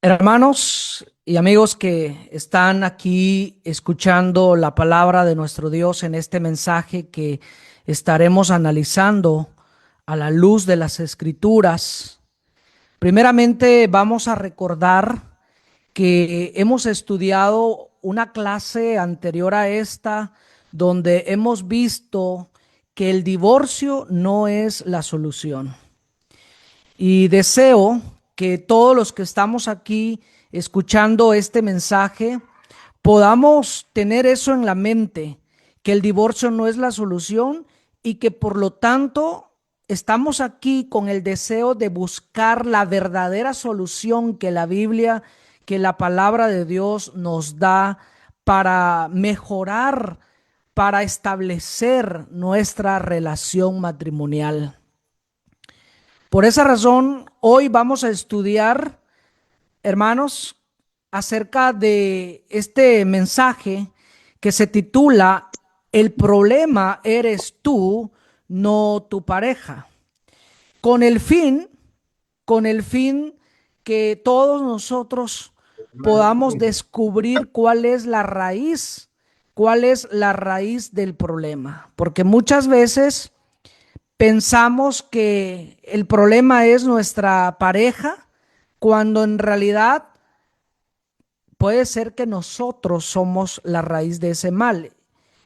Hermanos y amigos que están aquí escuchando la palabra de nuestro Dios en este mensaje que estaremos analizando a la luz de las Escrituras. Primeramente vamos a recordar que hemos estudiado una clase anterior a esta donde hemos visto que el divorcio no es la solución. Y deseo que todos los que estamos aquí escuchando este mensaje podamos tener eso en la mente, que el divorcio no es la solución y que por lo tanto estamos aquí con el deseo de buscar la verdadera solución que la Biblia, que la palabra de Dios nos da para mejorar, para establecer nuestra relación matrimonial. Por esa razón, hoy vamos a estudiar, hermanos, acerca de este mensaje que se titula El problema eres tú, no tu pareja. Con el fin, con el fin que todos nosotros podamos descubrir cuál es la raíz del problema. Porque muchas veces pensamos que el problema es nuestra pareja, cuando en realidad puede ser que nosotros somos la raíz de ese mal.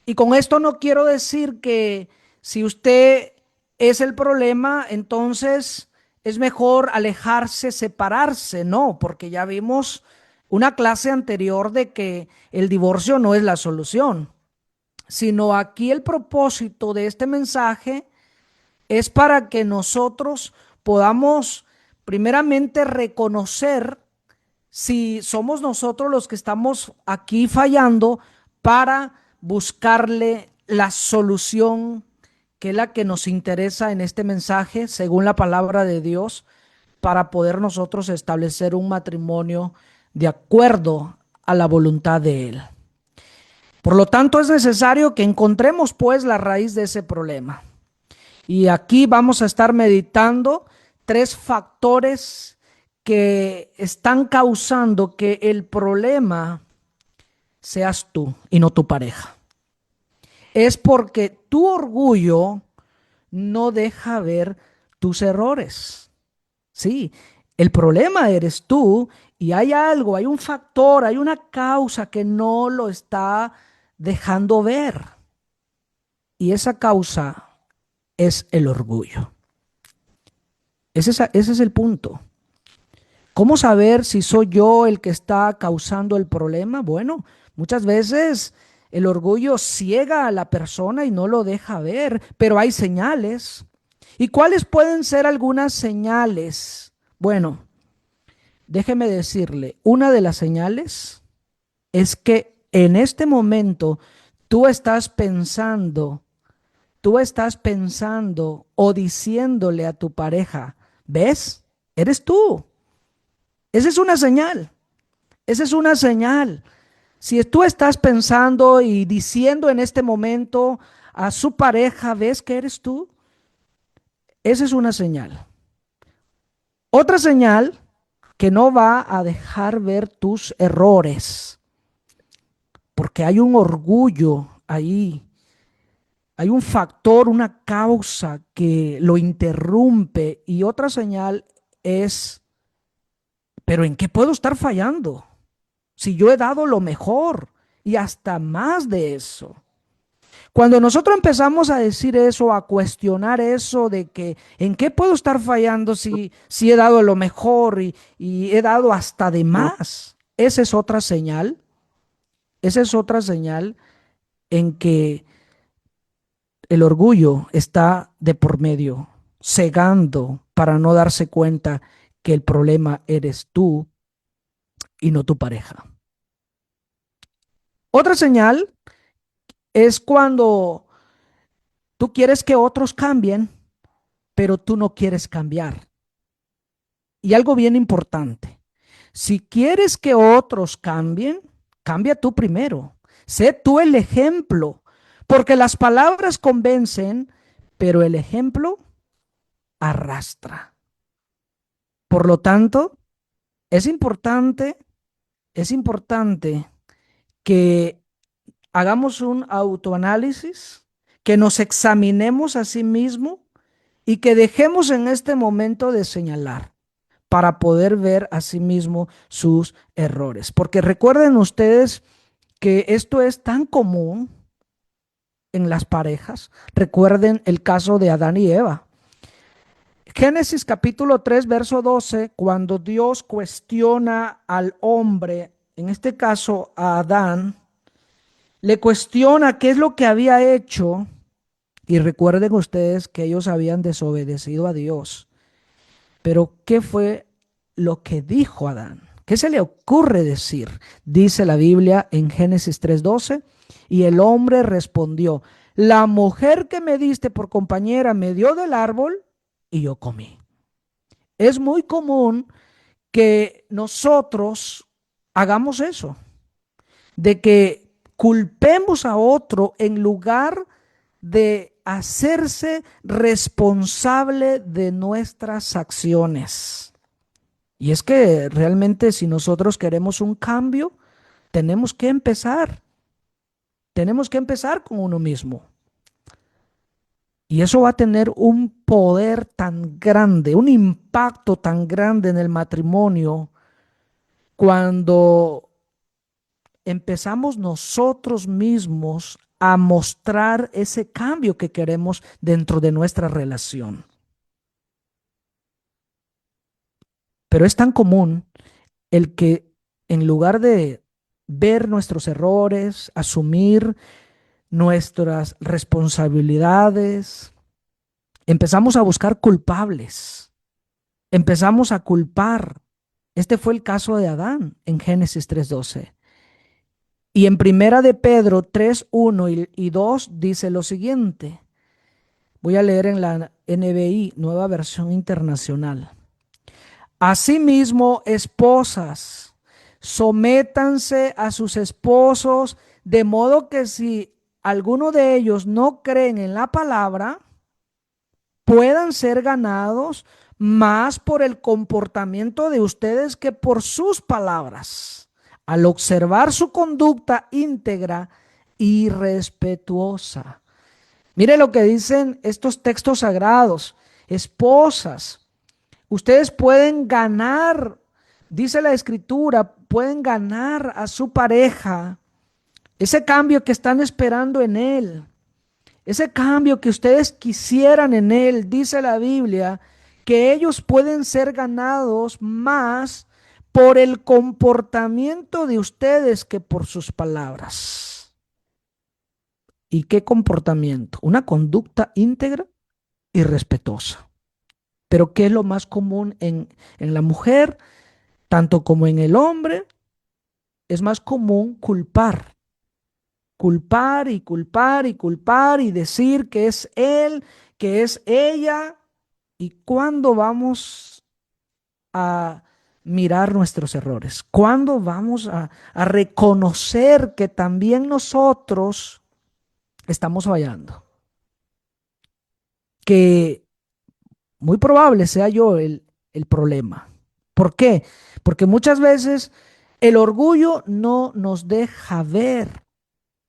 Y con esto no quiero decir que si usted es el problema, entonces es mejor alejarse, separarse. No, porque ya vimos una clase anterior de que el divorcio no es la solución, sino aquí el propósito de este mensaje es para que nosotros podamos primeramente reconocer si somos nosotros los que estamos aquí fallando para buscarle la solución que es la que nos interesa en este mensaje, según la palabra de Dios, para poder nosotros establecer un matrimonio de acuerdo a la voluntad de Él. Por lo tanto, es necesario que encontremos pues la raíz de ese problema. Y aquí vamos a estar meditando tres factores que están causando que el problema seas tú y no tu pareja. Es porque tu orgullo no deja ver tus errores. Sí, el problema eres tú y hay algo, hay un factor, hay una causa que no lo está dejando ver. Y esa causa es el orgullo. Ese es el punto. ¿Cómo saber si soy yo el que está causando el problema? Bueno, muchas veces el orgullo ciega a la persona y no lo deja ver, pero hay señales. ¿Y cuáles pueden ser algunas señales? Bueno, déjeme decirle, una de las señales es que en este momento tú estás pensando, o diciéndole a tu pareja, ¿ves? Eres tú. Esa es una señal. Esa es una señal. Si tú estás pensando y diciendo en este momento a su pareja, ¿ves que eres tú? Esa es una señal. Otra señal que no va a dejar ver tus errores, porque hay un orgullo ahí. Hay un factor, una causa que lo interrumpe. Y otra señal es, ¿pero en qué puedo estar fallando? Si yo he dado lo mejor y hasta más de eso. Cuando nosotros empezamos a decir eso, a cuestionar eso de que en qué puedo estar fallando si he dado lo mejor y he dado hasta de más, esa es otra señal, esa es otra señal en que el orgullo está de por medio, cegando para no darse cuenta que el problema eres tú y no tu pareja. Otra señal es cuando tú quieres que otros cambien, pero tú no quieres cambiar. Y algo bien importante, si quieres que otros cambien, cambia tú primero. Sé tú el ejemplo, porque las palabras convencen, pero el ejemplo arrastra. Por lo tanto, Es importante, es importante que hagamos un autoanálisis, que nos examinemos a sí mismo y que dejemos en este momento de señalar para poder ver a sí mismo sus errores. Porque recuerden ustedes que esto es tan común en las parejas. Recuerden el caso de Adán y Eva. Génesis capítulo 3, verso 12, cuando Dios cuestiona al hombre, en este caso a Adán, le cuestiona qué es lo que había hecho. Y recuerden ustedes que ellos habían desobedecido a Dios. Pero ¿qué fue lo que dijo Adán? ¿Qué se le ocurre decir? Dice la Biblia en Génesis 3:12, y el hombre respondió, la mujer que me diste por compañera me dio del árbol y yo comí. Es muy común que nosotros hagamos eso, de que culpemos a otro en lugar de hacerse responsable de nuestras acciones. Y es que realmente si nosotros queremos un cambio, tenemos que empezar. Tenemos que empezar con uno mismo. Y eso va a tener un poder tan grande, un impacto tan grande en el matrimonio cuando empezamos nosotros mismos a mostrar ese cambio que queremos dentro de nuestra relación. Pero es tan común el que en lugar de ver nuestros errores, asumir nuestras responsabilidades, empezamos a buscar culpables, empezamos a culpar. Este fue el caso de Adán en Génesis 3:12. Y en Primera de Pedro 3:1 y 2 dice lo siguiente. Voy a leer en la NBI, Nueva Versión Internacional. Asimismo, esposas, sométanse a sus esposos, de modo que si alguno de ellos no creen en la palabra, puedan ser ganados más por el comportamiento de ustedes que por sus palabras, al observar su conducta íntegra y respetuosa. Mire lo que dicen estos textos sagrados. Esposas, ustedes pueden ganar, dice la escritura, pueden ganar a su pareja ese cambio que están esperando en él. Ese cambio que ustedes quisieran en él, dice la Biblia, que ellos pueden ser ganados más por el comportamiento de ustedes que por sus palabras. ¿Y qué comportamiento? Una conducta íntegra y respetuosa. Pero ¿qué es lo más común en la mujer, tanto como en el hombre? Es más común culpar. Culpar y culpar y culpar y decir que es él, que es ella. ¿Y cuándo vamos a mirar nuestros errores? ¿Cuándo vamos a reconocer que también nosotros estamos fallando? Que muy probable sea yo el problema. ¿Por qué? Porque muchas veces el orgullo no nos deja ver.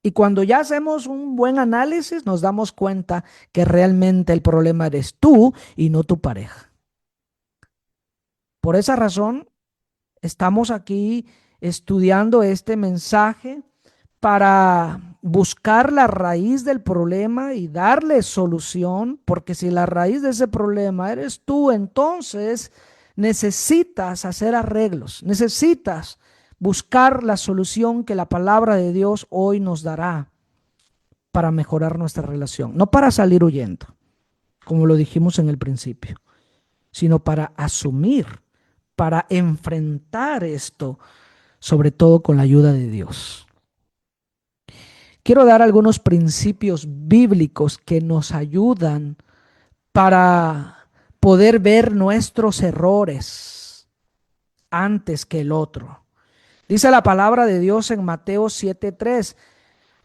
Y cuando ya hacemos un buen análisis, nos damos cuenta que realmente el problema eres tú y no tu pareja. Por esa razón, estamos aquí estudiando este mensaje para buscar la raíz del problema y darle solución, porque si la raíz de ese problema eres tú, entonces necesitas hacer arreglos, necesitas buscar la solución que la palabra de Dios hoy nos dará para mejorar nuestra relación, no para salir huyendo, como lo dijimos en el principio, sino para asumir, para enfrentar esto, sobre todo con la ayuda de Dios. Quiero dar algunos principios bíblicos que nos ayudan para poder ver nuestros errores antes que el otro. Dice la palabra de Dios en Mateo 7:3.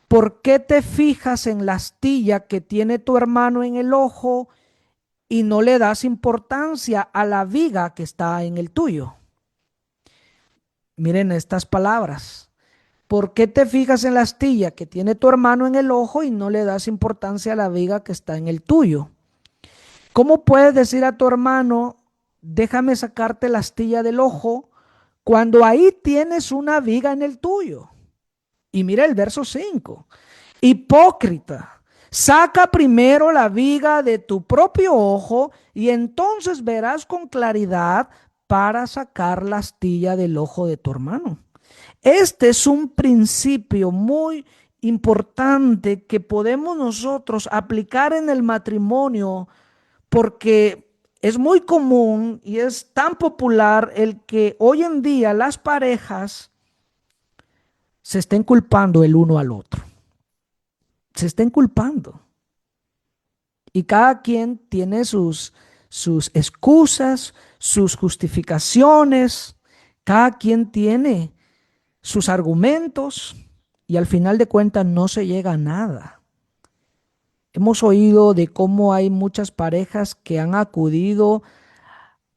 ¿Por qué te fijas en la astilla que tiene tu hermano en el ojo y no le das importancia a la viga que está en el tuyo? Miren estas palabras. ¿Por qué te fijas en la astilla que tiene tu hermano en el ojo y no le das importancia a la viga que está en el tuyo? ¿Cómo puedes decir a tu hermano, déjame sacarte la astilla del ojo, cuando ahí tienes una viga en el tuyo? Y mira el verso 5. Hipócrita, saca primero la viga de tu propio ojo y entonces verás con claridad para sacar la astilla del ojo de tu hermano. Este es un principio muy importante que podemos nosotros aplicar en el matrimonio, porque es muy común y es tan popular el que hoy en día las parejas se estén culpando el uno al otro, se estén culpando. Y cada quien tiene sus excusas, sus justificaciones, cada quien tiene sus argumentos y al final de cuentas no se llega a nada. Hemos oído de cómo hay muchas parejas que han acudido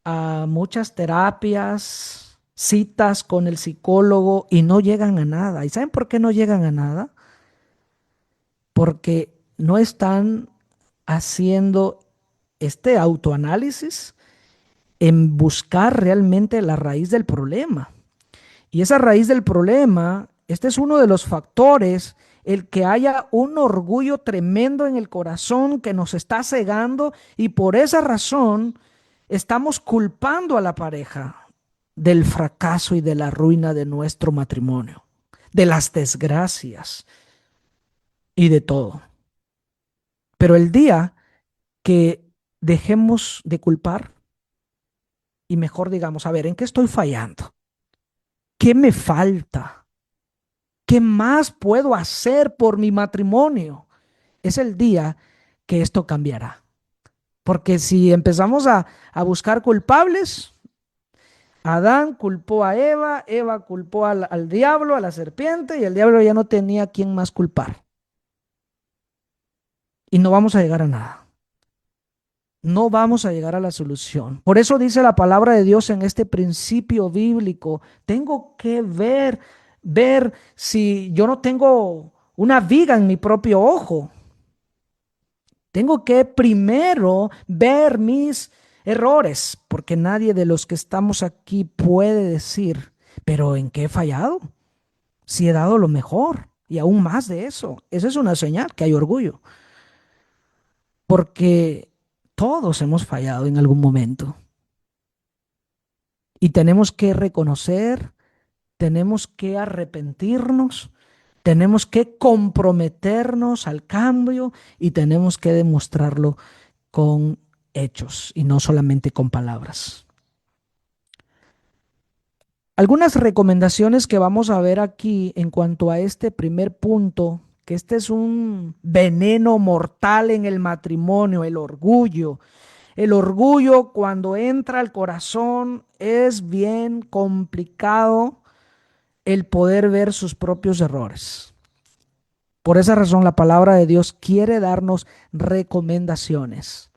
a muchas terapias, citas con el psicólogo y no llegan a nada. ¿Y saben por qué no llegan a nada? Porque no están haciendo este autoanálisis en buscar realmente la raíz del problema. Y esa raíz del problema, este es uno de los factores, el que haya un orgullo tremendo en el corazón que nos está cegando y por esa razón estamos culpando a la pareja del fracaso y de la ruina de nuestro matrimonio, de las desgracias y de todo. Pero el día que dejemos de culpar y mejor digamos, a ver, ¿en qué estoy fallando? ¿Qué me falta? ¿Qué más puedo hacer por mi matrimonio? Es el día que esto cambiará. Porque si empezamos a buscar culpables, Adán culpó a Eva, Eva culpó al diablo, a la serpiente, y el diablo ya no tenía a quién más culpar. Y no vamos a llegar a nada. No vamos a llegar a la solución. Por eso dice la palabra de Dios en este principio bíblico, tengo que ver si yo no tengo una viga en mi propio ojo. Tengo que primero ver mis errores, porque nadie de los que estamos aquí puede decir, pero ¿en qué he fallado? Si he dado lo mejor y aún más de eso. Esa es una señal que hay orgullo, porque todos hemos fallado en algún momento y tenemos que reconocer, tenemos que arrepentirnos, tenemos que comprometernos al cambio y tenemos que demostrarlo con hechos y no solamente con palabras. Algunas recomendaciones que vamos a ver aquí en cuanto a este primer punto, que este es un veneno mortal en el matrimonio, el orgullo. El orgullo cuando entra al corazón es bien complicado el poder ver sus propios errores. Por esa razón la palabra de Dios quiere darnos recomendaciones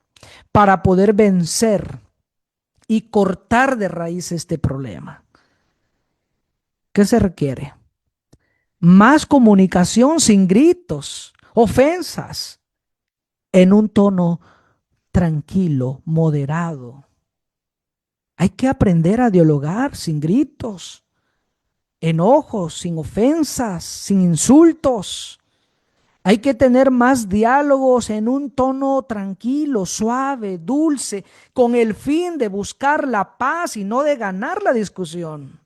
para poder vencer y cortar de raíz este problema. ¿Qué se requiere? Más comunicación sin gritos, ofensas, en un tono tranquilo, moderado. Hay que aprender a dialogar sin gritos, enojos, sin ofensas, sin insultos. Hay que tener más diálogos en un tono tranquilo, suave, dulce, con el fin de buscar la paz y no de ganar la discusión.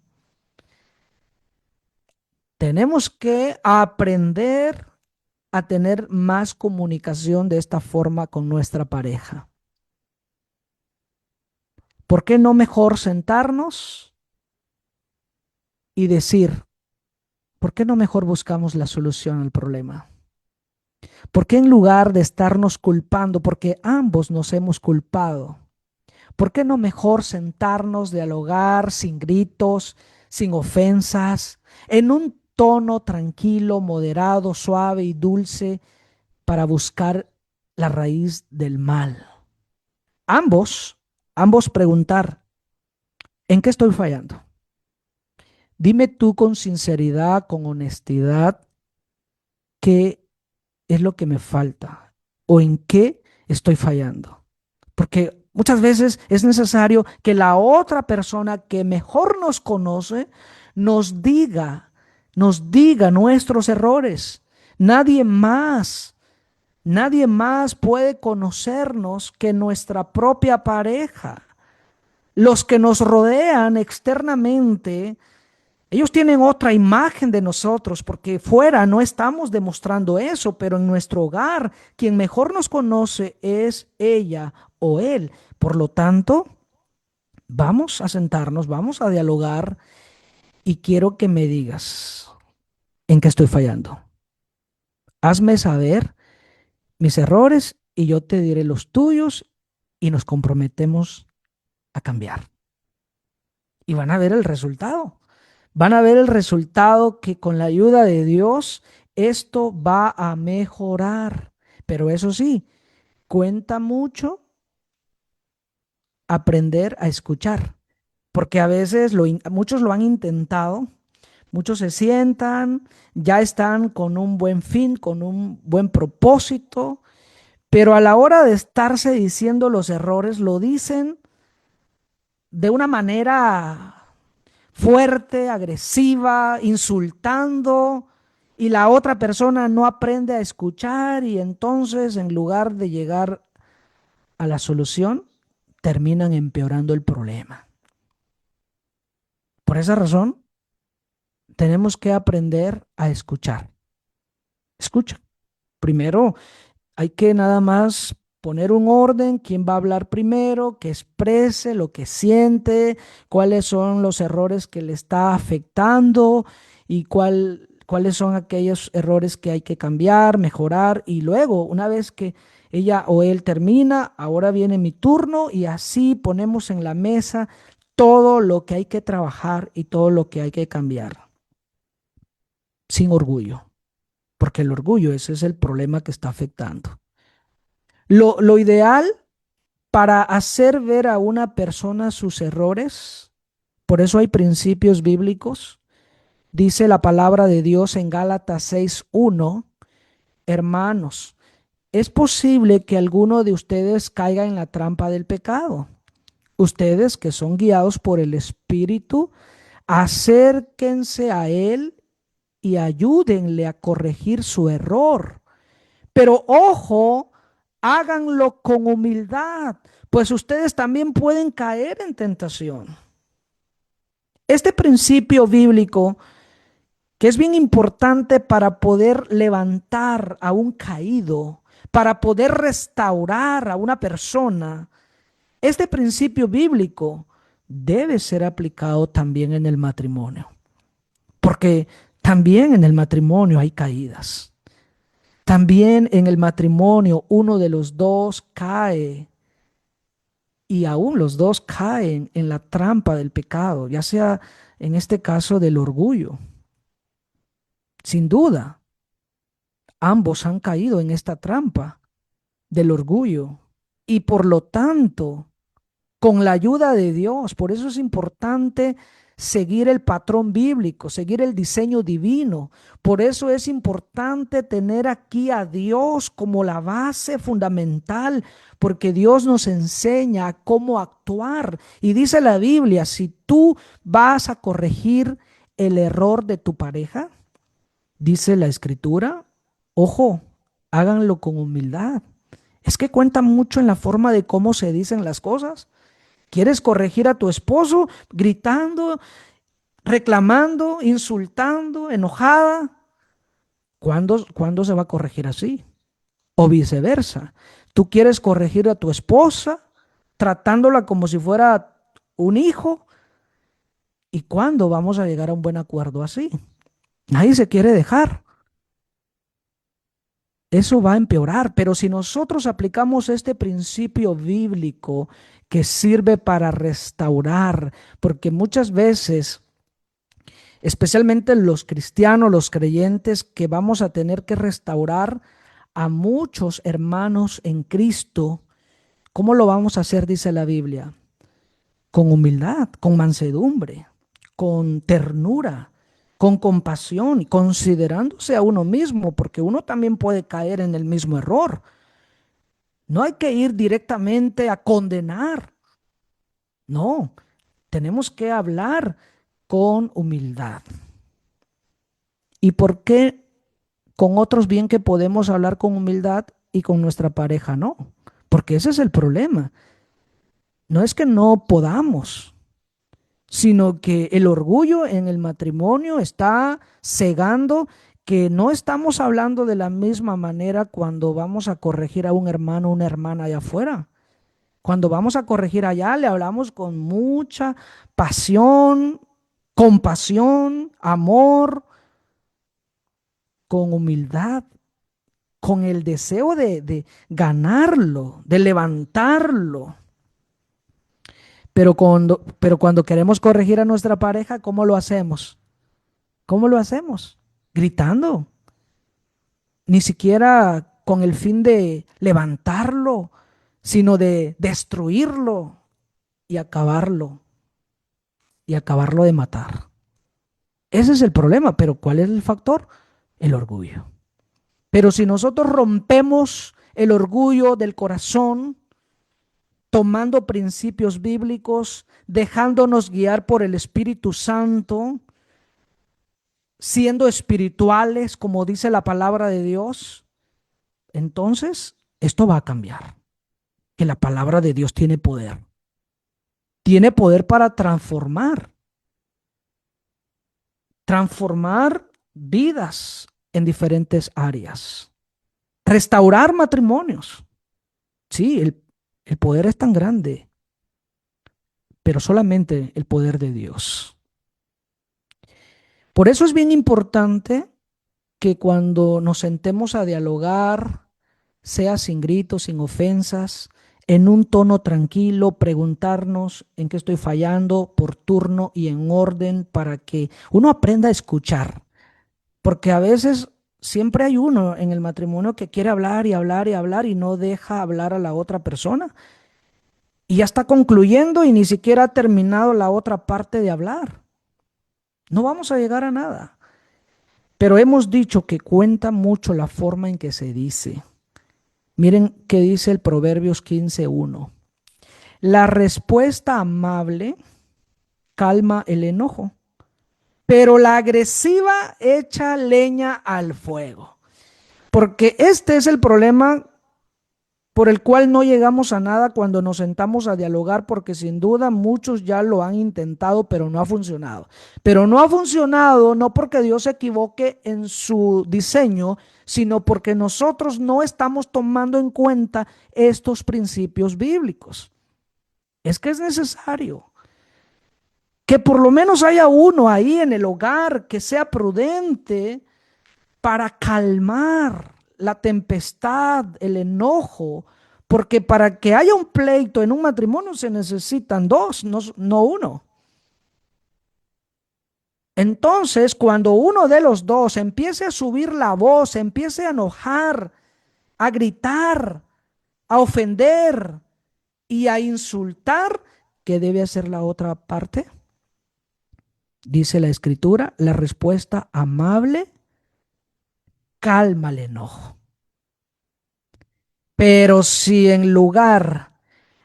Tenemos que aprender a tener más comunicación de esta forma con nuestra pareja. ¿Por qué no mejor sentarnos y decir, ¿por qué no mejor buscamos la solución al problema? ¿Por qué en lugar de estarnos culpando, porque ambos nos hemos culpado, por qué no mejor sentarnos, dialogar sin gritos, sin ofensas, en un tono tranquilo, moderado, suave y dulce para buscar la raíz del mal? Ambos preguntar, ¿en qué estoy fallando? Dime tú con sinceridad, con honestidad, qué es lo que me falta o en qué estoy fallando. Porque muchas veces es necesario que la otra persona que mejor nos conoce nos nos diga nuestros errores. Nadie más, nadie más puede conocernos que nuestra propia pareja. Los que nos rodean externamente, ellos tienen otra imagen de nosotros porque fuera no estamos demostrando eso, pero en nuestro hogar quien mejor nos conoce es ella o él. Por lo tanto, vamos a sentarnos, vamos a dialogar y quiero que me digas en qué estoy fallando. Hazme saber mis errores y yo te diré los tuyos y nos comprometemos a cambiar. Y van a ver el resultado. Van a ver el resultado que con la ayuda de Dios esto va a mejorar. Pero eso sí, cuenta mucho aprender a escuchar, porque a veces muchos lo han intentado, muchos se sientan, ya están con un buen fin, con un buen propósito, pero a la hora de estarse diciendo los errores, lo dicen de una manera fuerte, agresiva, insultando, y la otra persona no aprende a escuchar y entonces en lugar de llegar a la solución, terminan empeorando el problema. Por esa razón, tenemos que aprender a escuchar. Escucha. Primero, hay que nada más poner un orden, quién va a hablar primero, que exprese lo que siente, cuáles son los errores que le está afectando y cuáles son aquellos errores que hay que cambiar, mejorar. Y luego, una vez que ella o él termina, ahora viene mi turno y así ponemos en la mesa todo lo que hay que trabajar y todo lo que hay que cambiar, sin orgullo, porque el orgullo ese es el problema que está afectando. Lo ideal para hacer ver a una persona sus errores, por eso hay principios bíblicos, dice la palabra de Dios en Gálatas 6:1, hermanos, es posible que alguno de ustedes caiga en la trampa del pecado. Ustedes que son guiados por el Espíritu, acérquense a Él y ayúdenle a corregir su error. Pero ojo, háganlo con humildad, pues ustedes también pueden caer en tentación. Este principio bíblico, que es bien importante para poder levantar a un caído, para poder restaurar a una persona, este principio bíblico debe ser aplicado también en el matrimonio, porque también en el matrimonio hay caídas. También en el matrimonio uno de los dos cae y aún los dos caen en la trampa del pecado, ya sea en este caso del orgullo. Sin duda, ambos han caído en esta trampa del orgullo y por lo tanto, con la ayuda de Dios, por eso es importante seguir el patrón bíblico, seguir el diseño divino. Por eso es importante tener aquí a Dios como la base fundamental, porque Dios nos enseña cómo actuar. Y dice la Biblia, si tú vas a corregir el error de tu pareja, dice la Escritura, ojo, háganlo con humildad. Es que cuenta mucho en la forma de cómo se dicen las cosas. ¿Quieres corregir a tu esposo gritando, reclamando, insultando, enojada? ¿Cuándo se va a corregir así? O viceversa. ¿Tú quieres corregir a tu esposa tratándola como si fuera un hijo? ¿Y cuándo vamos a llegar a un buen acuerdo así? Nadie se quiere dejar. Eso va a empeorar, pero si nosotros aplicamos este principio bíblico que sirve para restaurar, porque muchas veces, especialmente los cristianos, los creyentes, que vamos a tener que restaurar a muchos hermanos en Cristo, ¿cómo lo vamos a hacer? Dice la Biblia, con humildad, con mansedumbre, con ternura, con compasión y considerándose a uno mismo, porque uno también puede caer en el mismo error. No hay que ir directamente a condenar, no, tenemos que hablar con humildad. ¿Y por qué con otros bien que podemos hablar con humildad y con nuestra pareja no? Porque ese es el problema. No es que no podamos, sino que el orgullo en el matrimonio está cegando, que no estamos hablando de la misma manera cuando vamos a corregir a un hermano o una hermana allá afuera. Cuando vamos a corregir allá, le hablamos con mucha pasión, compasión, amor, con humildad, con el deseo de ganarlo, de levantarlo. Pero cuando queremos corregir a nuestra pareja, ¿cómo lo hacemos? ¿Cómo lo hacemos? Gritando, ni siquiera con el fin de levantarlo, sino de destruirlo y acabarlo de matar. Ese es el problema, pero ¿cuál es el factor? El orgullo. Pero si nosotros rompemos el orgullo del corazón, tomando principios bíblicos, dejándonos guiar por el Espíritu Santo, siendo espirituales, como dice la palabra de Dios, entonces esto va a cambiar. Que la palabra de Dios tiene poder. Tiene poder para transformar vidas en diferentes áreas, restaurar matrimonios. Sí, el poder es tan grande, pero solamente el poder de Dios. Por eso es bien importante que cuando nos sentemos a dialogar, sea sin gritos, sin ofensas, en un tono tranquilo, preguntarnos en qué estoy fallando por turno y en orden para que uno aprenda a escuchar. Porque a veces siempre hay uno en el matrimonio que quiere hablar y hablar y hablar y no deja hablar a la otra persona. Y ya está concluyendo y ni siquiera ha terminado la otra parte de hablar. No vamos a llegar a nada. Pero hemos dicho que cuenta mucho la forma en que se dice. Miren qué dice el Proverbios 15:1. La respuesta amable calma el enojo, pero la agresiva echa leña al fuego. Porque este es el problema por el cual no llegamos a nada cuando nos sentamos a dialogar, porque sin duda muchos ya lo han intentado, pero no ha funcionado. Pero no ha funcionado no porque Dios se equivoque en su diseño, sino porque nosotros no estamos tomando en cuenta estos principios bíblicos. Es que es necesario que por lo menos haya uno ahí en el hogar que sea prudente para calmar la tempestad, el enojo, porque para que haya un pleito en un matrimonio se necesitan dos, no uno. Entonces, cuando uno de los dos empiece a subir la voz, empiece a enojar, a gritar, a ofender y a insultar, ¿qué debe hacer la otra parte? Dice la escritura, la respuesta amable calma el enojo. Pero si en lugar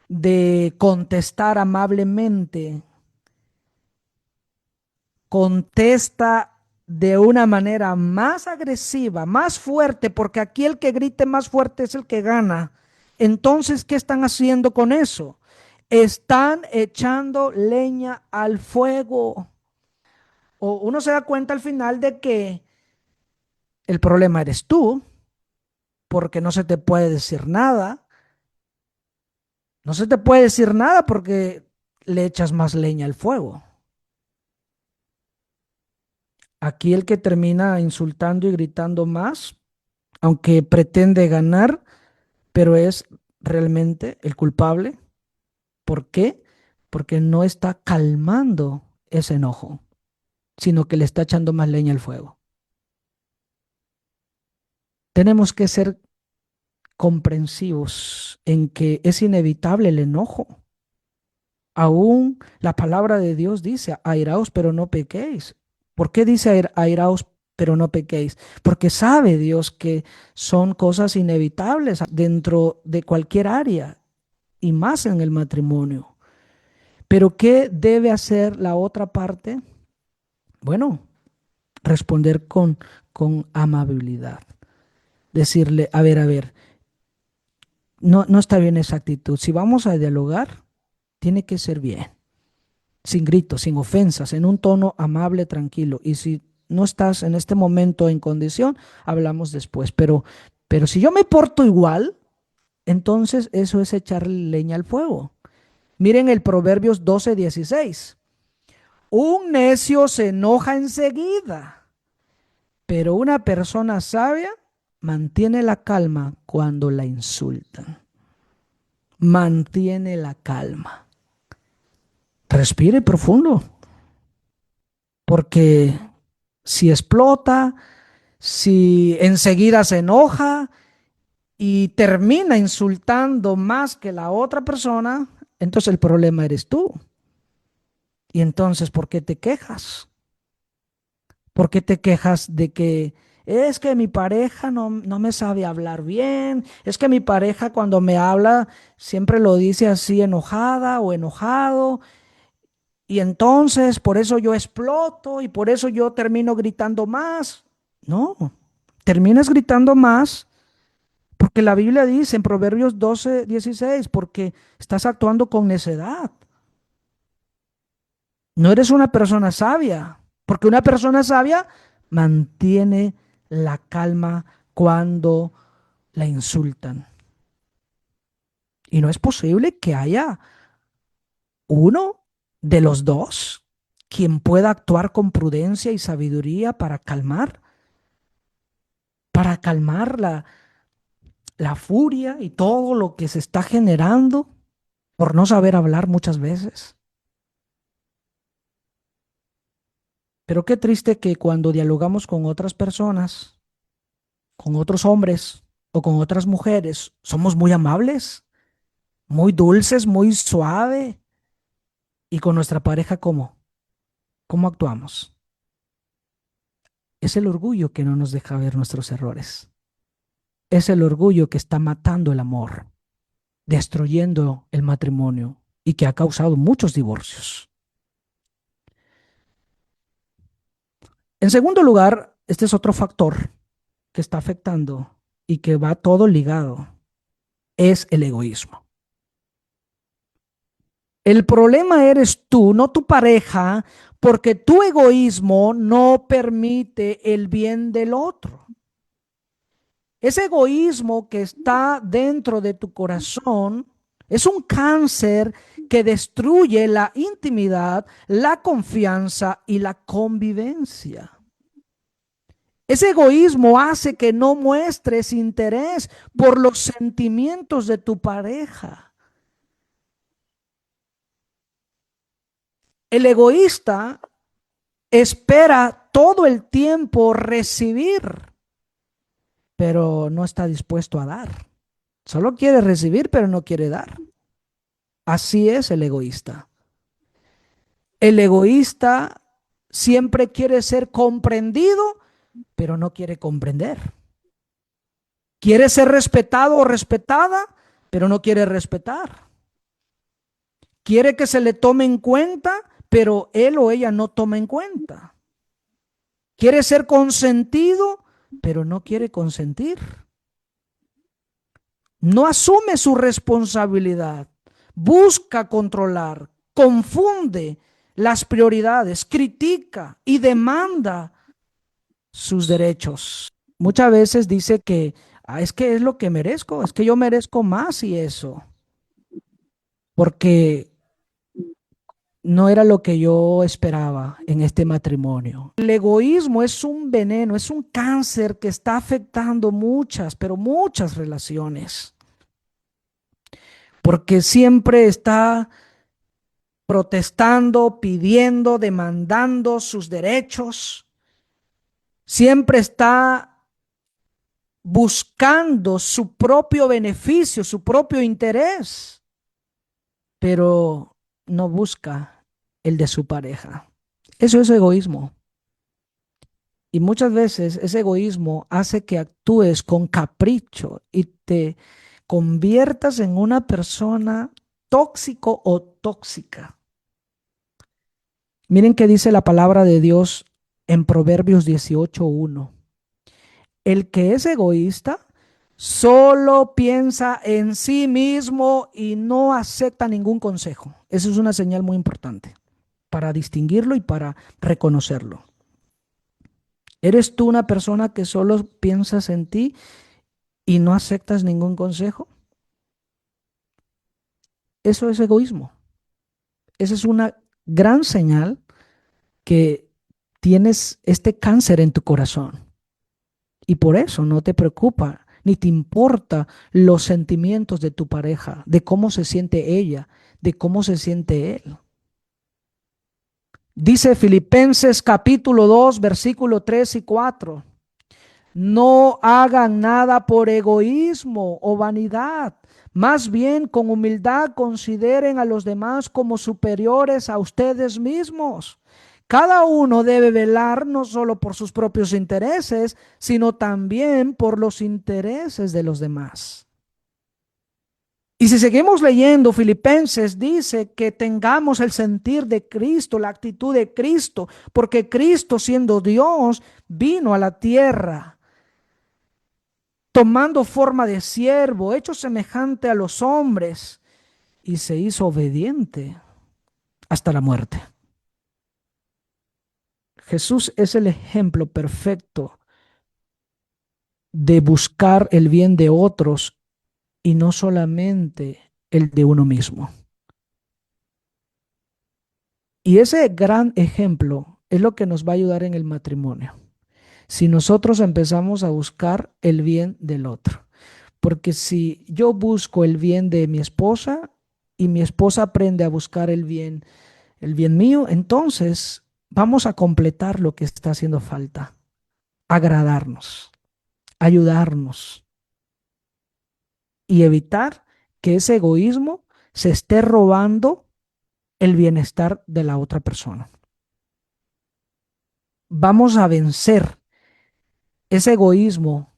de contestar amablemente, contesta de una manera más agresiva, más fuerte, porque aquí el que grite más fuerte es el que gana. Entonces, ¿qué están haciendo con eso? Están echando leña al fuego. O uno se da cuenta al final de que el problema eres tú, porque no se te puede decir nada. No se te puede decir nada porque le echas más leña al fuego. Aquí el que termina insultando y gritando más, aunque pretende ganar, pero es realmente el culpable. ¿Por qué? Porque no está calmando ese enojo, sino que le está echando más leña al fuego. Tenemos que ser comprensivos en que es inevitable el enojo. Aún la palabra de Dios dice, airaos, pero no pequéis. ¿Por qué dice airaos, pero no pequéis? Porque sabe Dios que son cosas inevitables dentro de cualquier área y más en el matrimonio. Pero ¿qué debe hacer la otra parte? Bueno, responder con amabilidad. Decirle, a ver, no está bien esa actitud. Si vamos a dialogar, tiene que ser bien, sin gritos, sin ofensas, en un tono amable, tranquilo. Y si no estás en este momento en condición, hablamos después. Pero si yo me porto igual, entonces eso es echarle leña al fuego. Miren el Proverbios 12:16. Un necio se enoja enseguida, pero una persona sabia mantiene la calma cuando la insultan. Mantiene la calma. Respire profundo, porque si explota, si enseguida se enoja y termina insultando más que la otra persona, entonces el problema eres tú. Y entonces, ¿por qué te quejas? ¿Por qué te quejas de que es que mi pareja no me sabe hablar bien? Es que mi pareja cuando me habla siempre lo dice así enojada o enojado. Y entonces por eso yo exploto y por eso yo termino gritando más. No, terminas gritando más porque la Biblia dice en Proverbios 12:16, porque estás actuando con necedad. No eres una persona sabia, porque una persona sabia mantiene la calma cuando la insultan. Y no es posible que haya uno de los dos quien pueda actuar con prudencia y sabiduría para calmar la furia y todo lo que se está generando por no saber hablar muchas veces. Pero qué triste que cuando dialogamos con otras personas, con otros hombres o con otras mujeres, somos muy amables, muy dulces, muy suave. Y con nuestra pareja, ¿cómo? ¿Cómo actuamos? Es el orgullo que no nos deja ver nuestros errores. Es el orgullo que está matando el amor, destruyendo el matrimonio y que ha causado muchos divorcios. En segundo lugar, este es otro factor que está afectando y que va todo ligado, es el egoísmo. El problema eres tú, no tu pareja, porque tu egoísmo no permite el bien del otro. Ese egoísmo que está dentro de tu corazón es un cáncer que destruye la intimidad, la confianza y la convivencia. Ese egoísmo hace que no muestres interés por los sentimientos de tu pareja. El egoísta espera todo el tiempo recibir, pero no está dispuesto a dar. Solo quiere recibir, pero no quiere dar. Así es el egoísta. El egoísta siempre quiere ser comprendido, pero no quiere comprender. Quiere ser respetado o respetada, pero no quiere respetar. Quiere que se le tome en cuenta, pero él o ella no toma en cuenta. Quiere ser consentido, pero no quiere consentir. No asume su responsabilidad. Busca controlar, confunde las prioridades, critica y demanda sus derechos. Muchas veces dice que es que es lo que merezco, es que yo merezco más y eso, porque no era lo que yo esperaba en este matrimonio. El egoísmo es un veneno, es un cáncer que está afectando muchas, pero muchas relaciones, porque siempre está protestando, pidiendo, demandando sus derechos, siempre está buscando su propio beneficio, su propio interés, pero no busca el de su pareja. Eso es egoísmo. Y muchas veces ese egoísmo hace que actúes con capricho y te conviertas en una persona tóxico o tóxica. Miren qué dice la palabra de Dios en Proverbios 18:1. El que es egoísta solo piensa en sí mismo y no acepta ningún consejo. Esa es una señal muy importante para distinguirlo y para reconocerlo. ¿Eres tú una persona que solo piensas en ti y no aceptas ningún consejo? Eso es egoísmo. Esa es una gran señal que tienes este cáncer en tu corazón. Y por eso no te preocupa ni te importa los sentimientos de tu pareja, de cómo se siente ella, de cómo se siente él. Dice Filipenses capítulo 2, versículo 3 y 4. No hagan nada por egoísmo o vanidad. Más bien, con humildad, consideren a los demás como superiores a ustedes mismos. Cada uno debe velar no solo por sus propios intereses, sino también por los intereses de los demás. Y si seguimos leyendo, Filipenses dice que tengamos el sentir de Cristo, la actitud de Cristo, porque Cristo, siendo Dios, vino a la tierra tomando forma de siervo, hecho semejante a los hombres, y se hizo obediente hasta la muerte. Jesús es el ejemplo perfecto de buscar el bien de otros y no solamente el de uno mismo. Y ese gran ejemplo es lo que nos va a ayudar en el matrimonio. Si nosotros empezamos a buscar el bien del otro. Porque si yo busco el bien de mi esposa y mi esposa aprende a buscar el bien mío, entonces vamos a completar lo que está haciendo falta, agradarnos, ayudarnos y evitar que ese egoísmo se esté robando el bienestar de la otra persona. Vamos a vencer ese egoísmo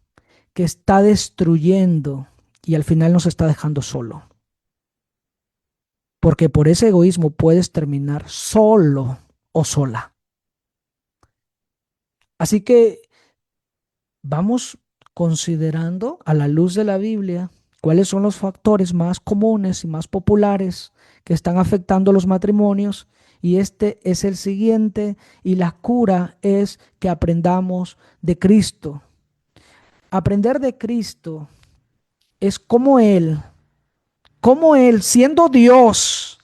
que está destruyendo y al final nos está dejando solo. Porque por ese egoísmo puedes terminar solo o sola. Así que vamos considerando a la luz de la Biblia cuáles son los factores más comunes y más populares que están afectando los matrimonios. Y este es el siguiente, y la cura es que aprendamos de Cristo. Aprender de Cristo es como Él, siendo Dios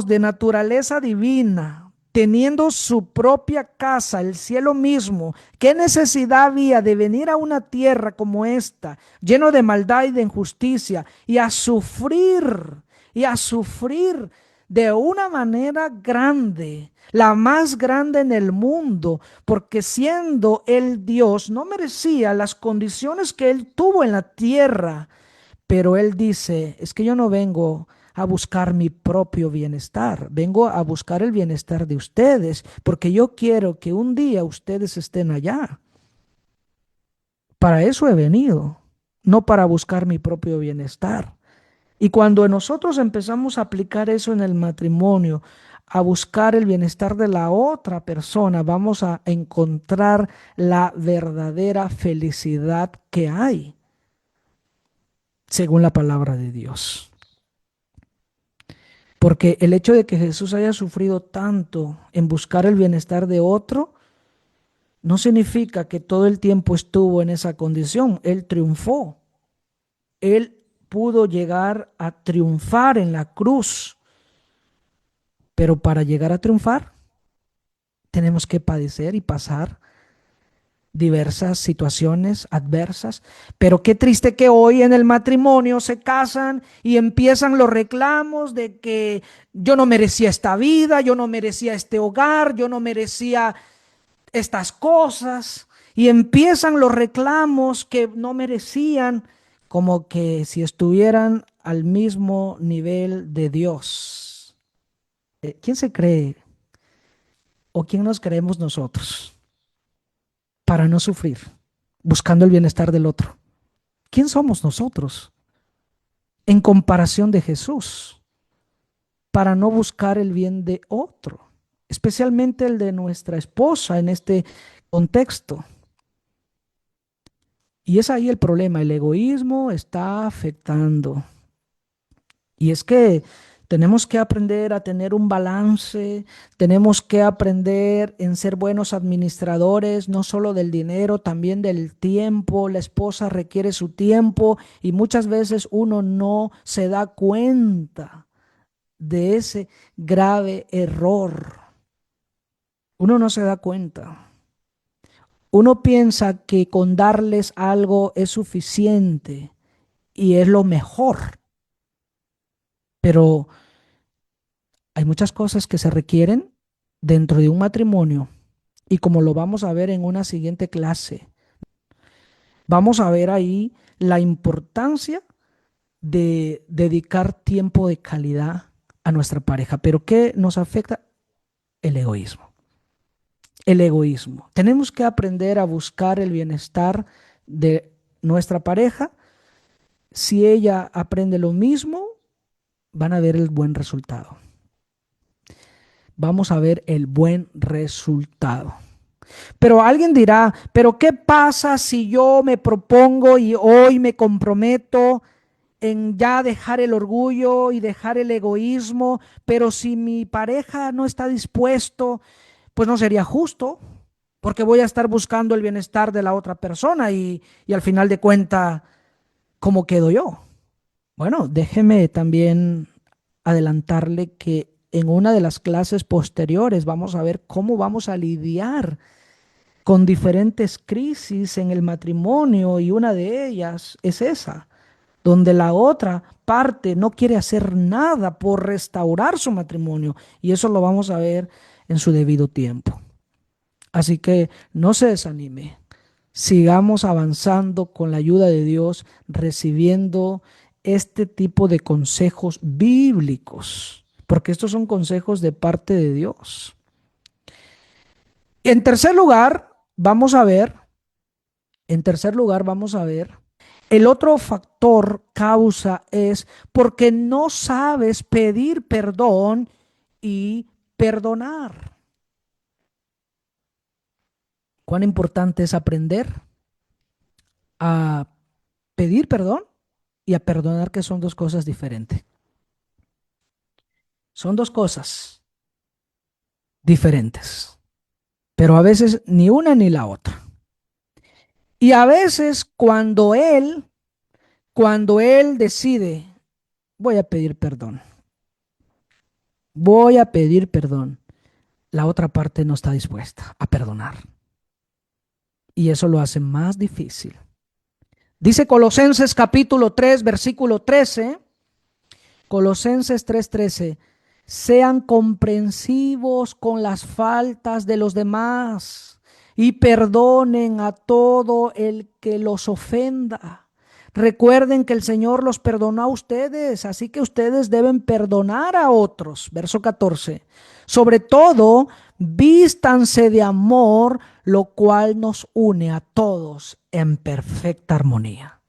de naturaleza divina, teniendo su propia casa, el cielo mismo, ¿qué necesidad había de venir a una tierra como esta, lleno de maldad y de injusticia, y a sufrir de una manera grande, la más grande en el mundo, porque siendo Él Dios, no merecía las condiciones que Él tuvo en la tierra? Pero él dice, es que yo no vengo a buscar mi propio bienestar, vengo a buscar el bienestar de ustedes, porque yo quiero que un día ustedes estén allá. Para eso he venido, no para buscar mi propio bienestar. Y cuando nosotros empezamos a aplicar eso en el matrimonio, a buscar el bienestar de la otra persona, vamos a encontrar la verdadera felicidad que hay, según la palabra de Dios. Porque el hecho de que Jesús haya sufrido tanto en buscar el bienestar de otro, no significa que todo el tiempo estuvo en esa condición. Él triunfó. Él pudo llegar a triunfar en la cruz. Pero para llegar a triunfar, tenemos que padecer y pasar diversas situaciones adversas. Pero qué triste que hoy en el matrimonio se casan y empiezan los reclamos de que yo no merecía esta vida, yo no merecía este hogar, yo no merecía estas cosas. Y empiezan los reclamos que no merecían, como que si estuvieran al mismo nivel de Dios. ¿Quién se cree o quién nos creemos nosotros para no sufrir, buscando el bienestar del otro? ¿Quién somos nosotros en comparación de Jesús para no buscar el bien de otro, especialmente el de nuestra esposa en este contexto? Y es ahí el problema, el egoísmo está afectando. Y es que tenemos que aprender a tener un balance, tenemos que aprender en ser buenos administradores, no solo del dinero, también del tiempo. La esposa requiere su tiempo y muchas veces uno no se da cuenta de ese grave error. Uno no se da cuenta. Uno piensa que con darles algo es suficiente y es lo mejor, pero hay muchas cosas que se requieren dentro de un matrimonio y como lo vamos a ver en una siguiente clase, vamos a ver ahí la importancia de dedicar tiempo de calidad a nuestra pareja. Pero ¿qué nos afecta? El egoísmo. El egoísmo. Tenemos que aprender a buscar el bienestar de nuestra pareja. Si ella aprende lo mismo, van a ver el buen resultado. Vamos a ver el buen resultado. Pero alguien dirá, pero ¿qué pasa si yo me propongo y hoy me comprometo en ya dejar el orgullo y dejar el egoísmo, pero si mi pareja no está dispuesto, pues no sería justo, porque voy a estar buscando el bienestar de la otra persona y al final de cuentas, ¿cómo quedo yo? Bueno, déjeme también adelantarle que en una de las clases posteriores vamos a ver cómo vamos a lidiar con diferentes crisis en el matrimonio y una de ellas es esa, donde la otra parte no quiere hacer nada por restaurar su matrimonio y eso lo vamos a ver en su debido tiempo. Así que no se desanime, sigamos avanzando con la ayuda de Dios, recibiendo este tipo de consejos bíblicos, porque estos son consejos de parte de Dios. En tercer lugar, vamos a ver, en tercer lugar, vamos a ver, el otro factor causa es porque no sabes pedir perdón y perdonar. ¿Cuán importante es aprender a pedir perdón y a perdonar, que son dos cosas diferentes? Son dos cosas diferentes, pero a veces ni una ni la otra. Y a veces cuando él decide, voy a pedir perdón, voy a pedir perdón, la otra parte no está dispuesta a perdonar. Y eso lo hace más difícil. Dice Colosenses capítulo 3, versículo 13, Colosenses 3:13, sean comprensivos con las faltas de los demás y perdonen a todo el que los ofenda. Recuerden que el Señor los perdonó a ustedes, así que ustedes deben perdonar a otros. Verso 14. Sobre todo, vístanse de amor, lo cual nos une a todos en perfecta armonía.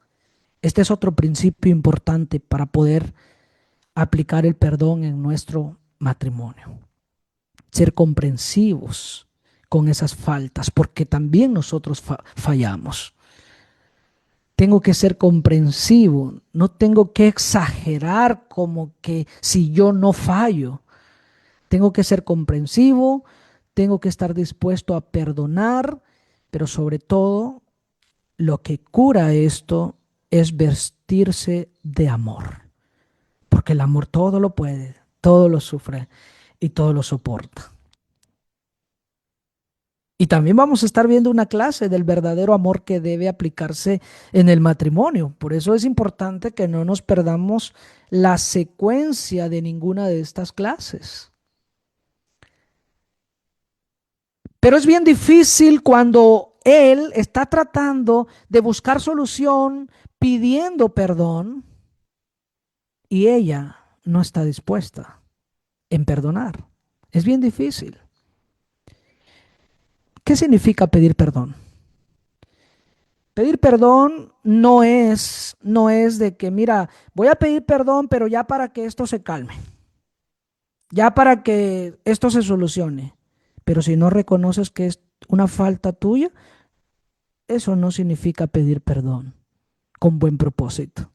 Este es otro principio importante para poder aplicar el perdón en nuestro matrimonio. Ser comprensivos con esas faltas, porque también nosotros fallamos. Tengo que ser comprensivo, no tengo que exagerar como que si yo no fallo. Tengo que ser comprensivo, tengo que estar dispuesto a perdonar, pero sobre todo lo que cura esto es vestirse de amor, porque el amor todo lo puede, todo lo sufre y todo lo soporta. Y también vamos a estar viendo una clase del verdadero amor que debe aplicarse en el matrimonio. Por eso es importante que no nos perdamos la secuencia de ninguna de estas clases. Pero es bien difícil cuando él está tratando de buscar solución pidiendo perdón y ella no está dispuesta en perdonar. Es bien difícil. ¿Qué significa pedir perdón? Pedir perdón no es de que, mira, voy a pedir perdón, pero ya para que esto se calme, ya para que esto se solucione. Pero si no reconoces que es una falta tuya, eso no significa pedir perdón con buen propósito.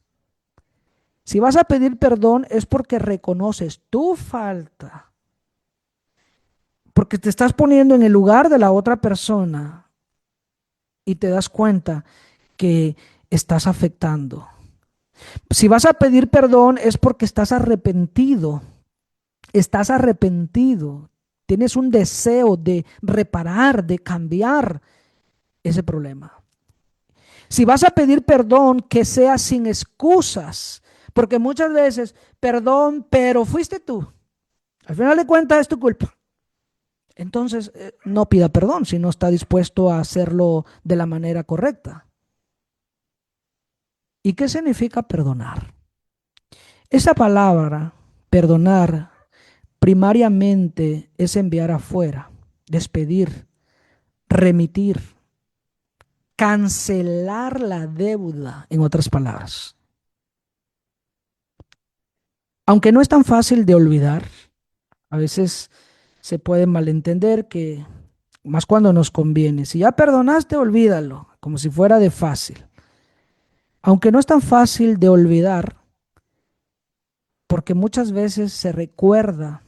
Si vas a pedir perdón es porque reconoces tu falta, porque te estás poniendo en el lugar de la otra persona y te das cuenta que estás afectando. Si vas a pedir perdón es porque estás arrepentido, tienes un deseo de reparar, de cambiar ese problema. Si vas a pedir perdón, que sea sin excusas, porque muchas veces, perdón, pero fuiste tú. Al final de cuentas es tu culpa. Entonces, no pida perdón si no está dispuesto a hacerlo de la manera correcta. ¿Y qué significa perdonar? Esa palabra, perdonar, primariamente es enviar afuera, despedir, remitir, cancelar la deuda, en otras palabras. Aunque no es tan fácil de olvidar, a veces se puede malentender que, más cuando nos conviene, si ya perdonaste, olvídalo, como si fuera de fácil. Aunque no es tan fácil de olvidar, porque muchas veces se recuerda,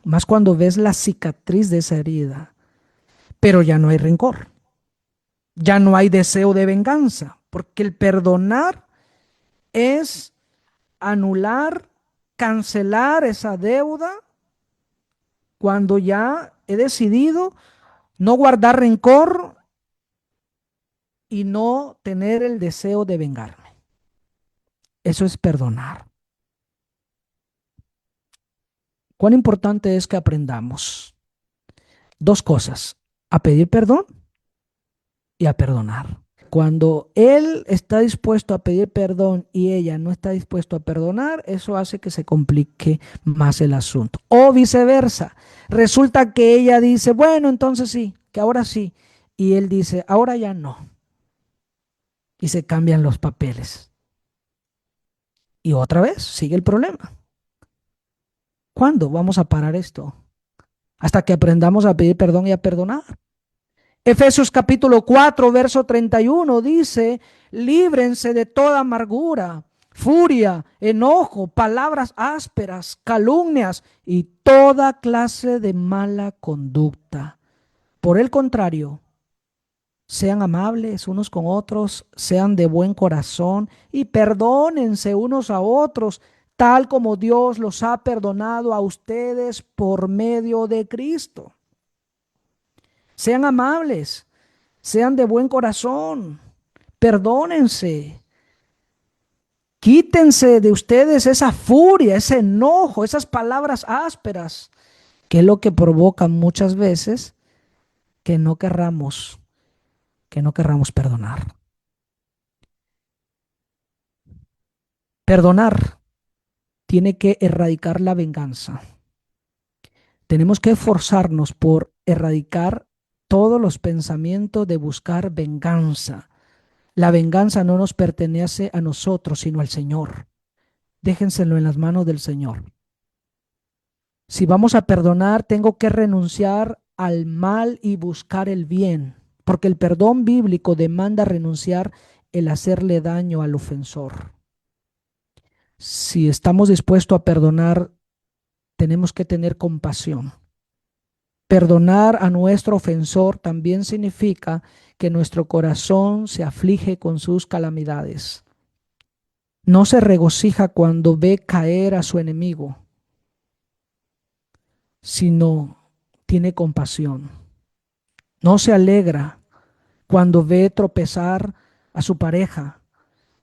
más cuando ves la cicatriz de esa herida, pero ya no hay rencor, ya no hay deseo de venganza, porque el perdonar es anular, cancelar esa deuda cuando ya he decidido no guardar rencor y no tener el deseo de vengarme. Eso es perdonar. Cuán importante es que aprendamos dos cosas: a pedir perdón y a perdonar. Cuando él está dispuesto a pedir perdón y ella no está dispuesto a perdonar, eso hace que se complique más el asunto. O viceversa, resulta que ella dice, bueno, entonces sí, que ahora sí. Y él dice, ahora ya no. Y se cambian los papeles. Y otra vez sigue el problema. ¿Cuándo vamos a parar esto? Hasta que aprendamos a pedir perdón y a perdonar. Efesios capítulo 4, verso 31 dice, líbrense de toda amargura, furia, enojo, palabras ásperas, calumnias y toda clase de mala conducta. Por el contrario, sean amables unos con otros, sean de buen corazón y perdónense unos a otros, tal como Dios los ha perdonado a ustedes por medio de Cristo. Sean amables, sean de buen corazón, perdónense, quítense de ustedes esa furia, ese enojo, esas palabras ásperas, que es lo que provoca muchas veces que no querramos perdonar. Perdonar tiene que erradicar la venganza. Tenemos que esforzarnos por erradicar todos los pensamientos de buscar venganza. La venganza no nos pertenece a nosotros, sino al Señor. Déjenselo en las manos del Señor. Si vamos a perdonar, tengo que renunciar al mal y buscar el bien, porque el perdón bíblico demanda renunciar el hacerle daño al ofensor. Si estamos dispuestos a perdonar, tenemos que tener compasión. Perdonar a nuestro ofensor también significa que nuestro corazón se aflige con sus calamidades. No se regocija cuando ve caer a su enemigo, sino tiene compasión. No se alegra cuando ve tropezar a su pareja,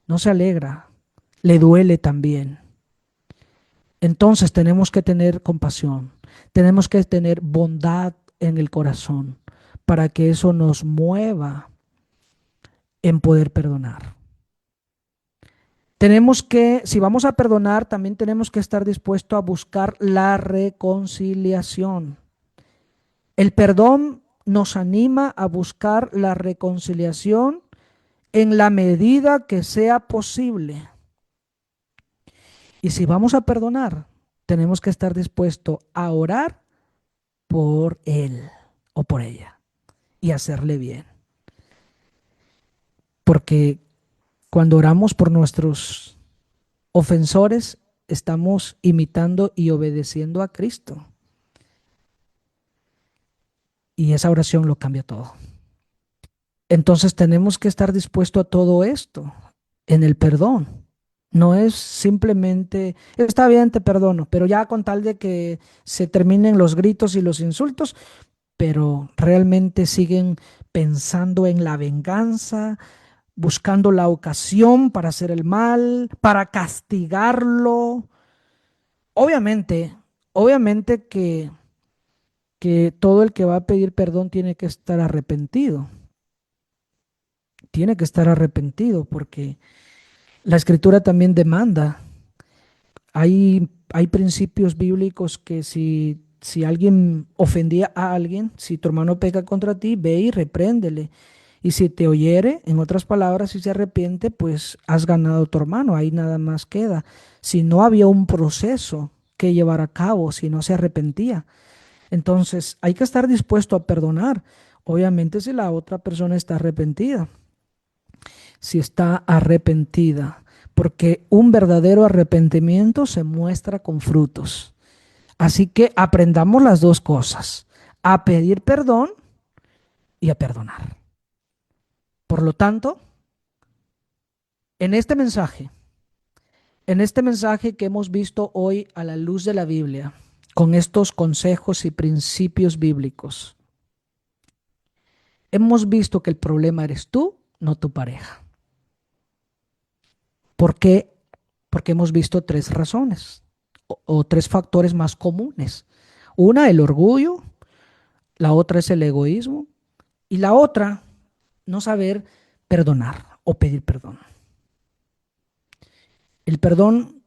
no se alegra, le duele también. Entonces tenemos que tener compasión, tenemos que tener bondad en el corazón para que eso nos mueva en poder perdonar. Tenemos que, si vamos a perdonar, también tenemos que estar dispuestos a buscar la reconciliación. El perdón nos anima a buscar la reconciliación en la medida que sea posible. Y si vamos a perdonar, tenemos que estar dispuestos a orar por él o por ella y hacerle bien. Porque cuando oramos por nuestros ofensores, estamos imitando y obedeciendo a Cristo. Y esa oración lo cambia todo. Entonces tenemos que estar dispuestos a todo esto en el perdón. No es simplemente, está bien, te perdono, pero ya con tal de que se terminen los gritos y los insultos, pero realmente siguen pensando en la venganza, buscando la ocasión para hacer el mal, para castigarlo. Obviamente, obviamente que todo el que va a pedir perdón tiene que estar arrepentido. Tiene que estar arrepentido porque la escritura también demanda. Hay principios bíblicos que si alguien ofendía a alguien, si tu hermano peca contra ti, ve y repréndele. Y si te oyere, en otras palabras, si se arrepiente, pues has ganado a tu hermano, ahí nada más queda. Si no había un proceso que llevar a cabo, si no se arrepentía. Entonces, hay que estar dispuesto a perdonar. Obviamente, si la otra persona está arrepentida, si está arrepentida, porque un verdadero arrepentimiento se muestra con frutos. Así que aprendamos las dos cosas, a pedir perdón y a perdonar. Por lo tanto, en este mensaje, que hemos visto hoy a la luz de la Biblia, con estos consejos y principios bíblicos, hemos visto que el problema eres tú, no tu pareja. ¿Por qué? Porque hemos visto tres razones o tres factores más comunes. Una, el orgullo, la otra es el egoísmo y la otra, no saber perdonar o pedir perdón. El perdón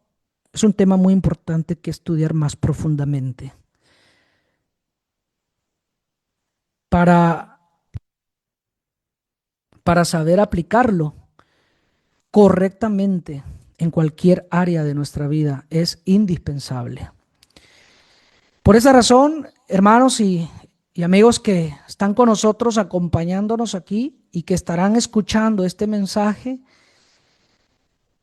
es un tema muy importante que estudiar más profundamente para, para saber aplicarlo correctamente en cualquier área de nuestra vida. Es indispensable. Por esa razón, hermanos y amigos que están con nosotros, acompañándonos aquí y que estarán escuchando este mensaje,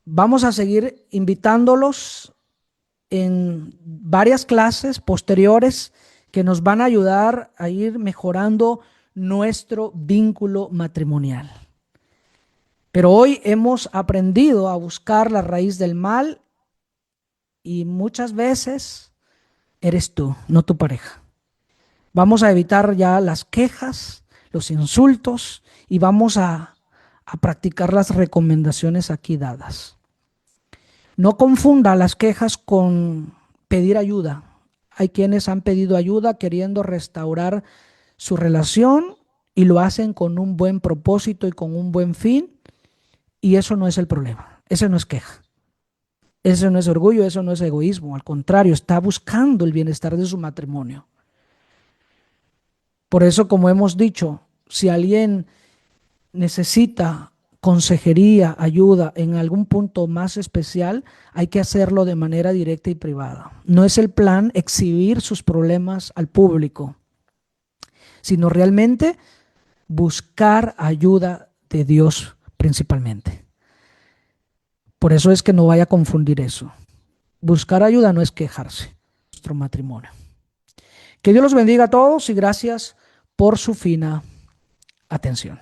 vamos a seguir invitándolos en varias clases posteriores que nos van a ayudar a ir mejorando nuestro vínculo matrimonial. Pero hoy hemos aprendido a buscar la raíz del mal y muchas veces eres tú, no tu pareja. Vamos a evitar ya las quejas, los insultos y vamos a practicar las recomendaciones aquí dadas. No confunda las quejas con pedir ayuda. Hay quienes han pedido ayuda queriendo restaurar su relación y lo hacen con un buen propósito y con un buen fin, y eso no es el problema. Ese no es queja. Eso no es orgullo, eso no es egoísmo. Al contrario, está buscando el bienestar de su matrimonio. Por eso, como hemos dicho, si alguien necesita consejería, ayuda en algún punto más especial, hay que hacerlo de manera directa y privada. No es el plan exhibir sus problemas al público, sino realmente buscar ayuda de Dios principalmente. Por eso es que no vaya a confundir eso. Buscar ayuda no es quejarse. Nuestro matrimonio. Que Dios los bendiga a todos y gracias por su fina atención.